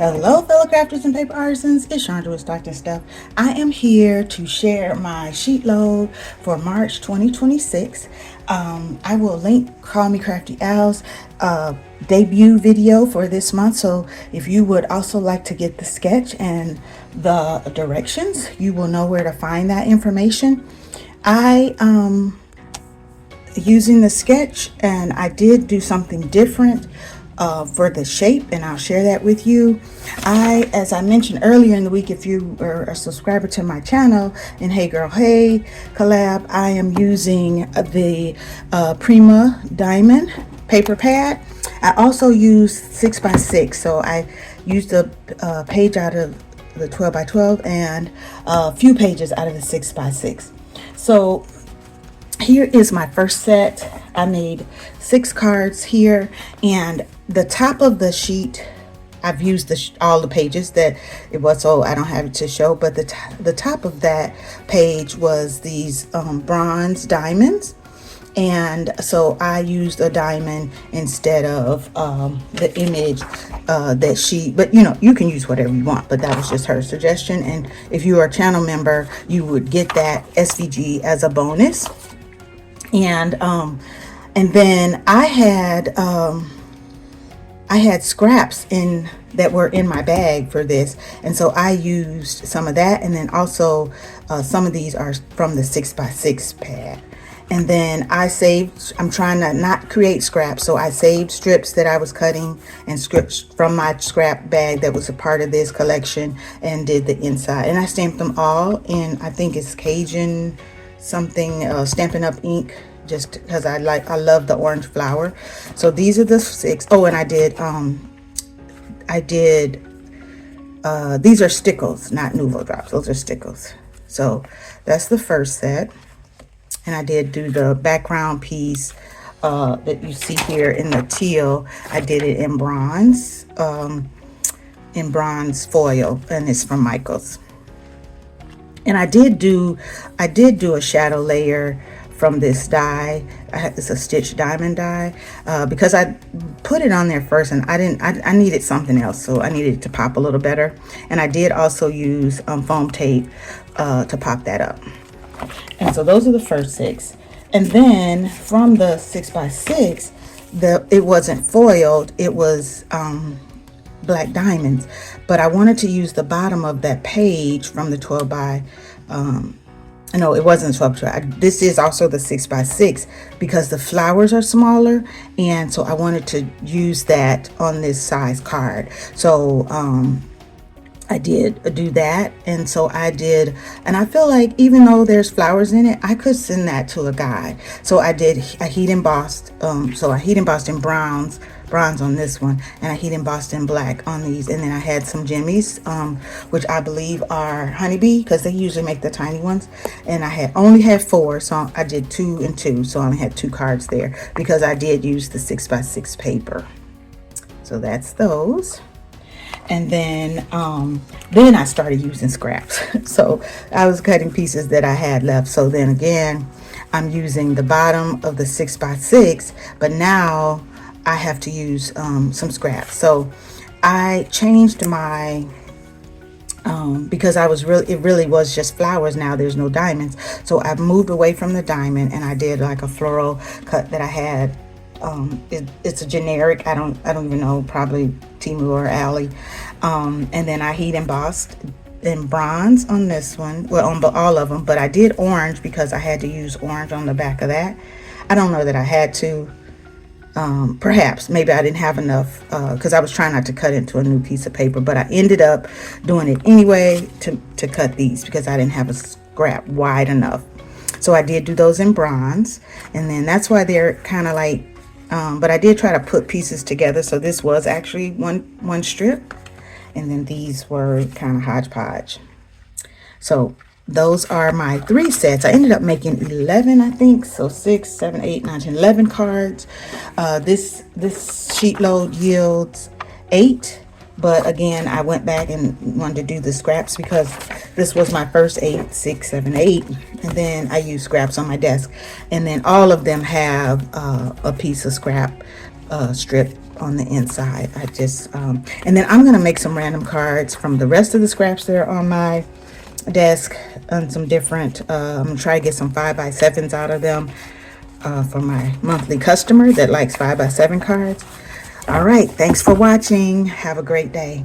Hello, fellow crafters and paper artisans. It's Chandra with Stockton Stuff. I am here to share my sheet load for March 2026. I will link Call Me Crafty Al's debut video for this month. So if you would also like to get the sketch and the directions, you will know where to find that information. I using the sketch, and I did do something different for the shape, and I'll share that with you. As I mentioned earlier in the week, if you are a subscriber to my channel in Hey Girl Hey collab, I am using the Prima Diamond paper pad. I also use 6x6, so I used a page out of the 12x12 and a few pages out of the 6x6. So here is my first set. I made 6 cards here, and the top of the sheet, I've used all the pages that it was, so I don't have it to show, but the top of that page was these bronze diamonds, and so I used a diamond instead of the image that she, but you can use whatever you want, but that was just her suggestion. And if you are a channel member, you would get that SVG as a bonus. And then I had scraps that were in my bag for this, and so I used some of that, and then also some of these are from the 6x6 pad. And then I'm trying to not create scraps, so I saved strips that I was cutting and strips from my scrap bag that was a part of this collection, and did the inside, and I stamped them all in, I think it's Cajun something, Stampin' Up ink, just because I love the orange flower. So these are the 6. Oh, and I did these are stickles, not Nouveau drops. Those are stickles. So that's the first set. And I did do the background piece that you see here in the teal. I did it in bronze foil, and it's from Michaels. And I did do a shadow layer from this die. It's a stitched diamond die, because I put it on there first, and I needed something else, so I needed it to pop a little better. And I did also use foam tape to pop that up. And so those are the first 6. And then from the 6x6, it wasn't foiled, it was black diamonds, but I wanted to use the bottom of that page from the 12 by no, it wasn't 12 by. This is also the 6x6 because the flowers are smaller, and so I wanted to use that on this size card. So I did do that, and so I did, and I feel like even though there's flowers in it, I could send that to a guy. So I heat embossed, so I heat embossed in bronze on this one, and I heat embossed in black on these, and then I had some jimmies, which I believe are honeybee, because they usually make the tiny ones, and I only had 4, so I did 2 and 2, so I only had 2 cards there because I did use the 6x6 paper. So that's those. And then I started using scraps. So I was cutting pieces that I had left. So then again, I'm using the bottom of the 6x6, but now I have to use some scraps. So I changed my because it really was just flowers. Now there's no diamonds, so I've moved away from the diamond, and I did like a floral cut that I had. It's a generic, I don't even know, probably Temu or Ali, and then I heat embossed in bronze on this one, well, on all of them, but I did orange because I had to use orange on the back of that. I don't know that I had to, perhaps maybe I didn't have enough, because I was trying not to cut into a new piece of paper, but I ended up doing it anyway to cut these because I didn't have a scrap wide enough. So I did do those in bronze, and then that's why they're kind of like, but I did try to put pieces together, so this was actually one strip, and then these were kind of hodgepodge. So those are my 3 sets. I ended up making 11, I think, so 6, 7, 8, 9, 10, 11 cards. This sheet load yields 8, but again, I went back and wanted to do the scraps because this was my first 8, 6, 7, 8, and then I used scraps on my desk, and then all of them have a piece of scrap strip on the inside. I just and then I'm gonna make some random cards from the rest of the scraps that are on my desk, and some different I'm gonna try to get some 5x7s out of them for my monthly customer that likes 5x7 cards. All right, thanks for watching. Have a great day.